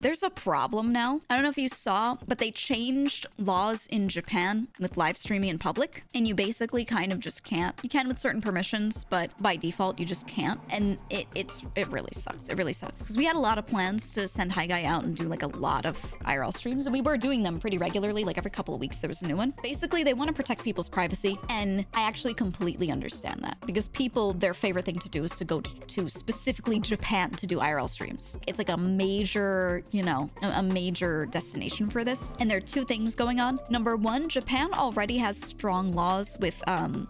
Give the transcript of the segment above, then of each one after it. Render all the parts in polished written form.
There's a problem now. I don't know if you saw, but they changed laws in Japan with live streaming in public, and you basically kind of just can't. You can with certain permissions, but by default, you just can't. And it really sucks. It really sucks because we had a lot of plans to send Hi Guy out and do like a lot of IRL streams, and we were doing them pretty regularly. Like every couple of weeks, there was a new one. Basically, they want to protect people's privacy, and I actually completely understand that because people, their favorite thing to do is to go to specifically Japan to do IRL streams. It's like a major, you know, a major destination for this. And there are two things going on. Number one, Japan already has strong laws with,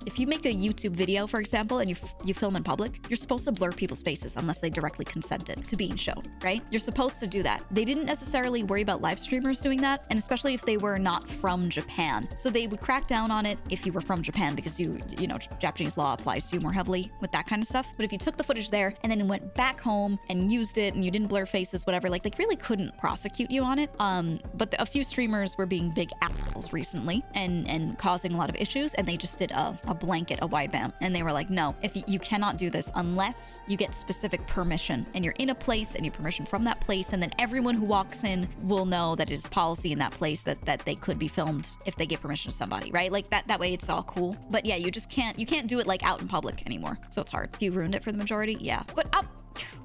if you make a YouTube video, for example, and you film in public, you're supposed to blur people's faces unless they directly consented to being shown, right? You're supposed to do that. They didn't necessarily worry about live streamers doing that, and especially if they were not from Japan. So they would crack down on it if you were from Japan because you know, Japanese law applies to you more heavily with that kind of stuff. But if you took the footage there and then went back home and used it and you didn't blur faces, whatever, like they really couldn't prosecute you on it. But a few streamers were being big assholes recently and causing a lot of issues, and they just did a blanket, a wide ban, and they were like, no, if you cannot do this unless you get specific permission and you're in a place and you permission from that place, and then everyone who walks in will know that it is policy in that place that they could be filmed if they give permission to somebody, right? Like that way it's all cool. But yeah, you can't do it like out in public anymore, so it's hard. You ruined it for the majority, yeah. But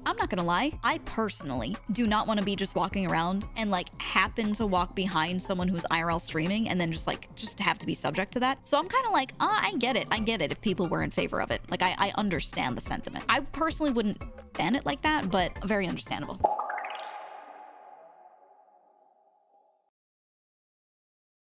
I'm not gonna lie, I personally do not want to be just walking around and like happen to walk behind someone who's IRL streaming and then just have to be subject to that. So I'm kind of like, I get it if people were in favor of it. Like I understand the sentiment. I personally wouldn't ban it like that, but very understandable.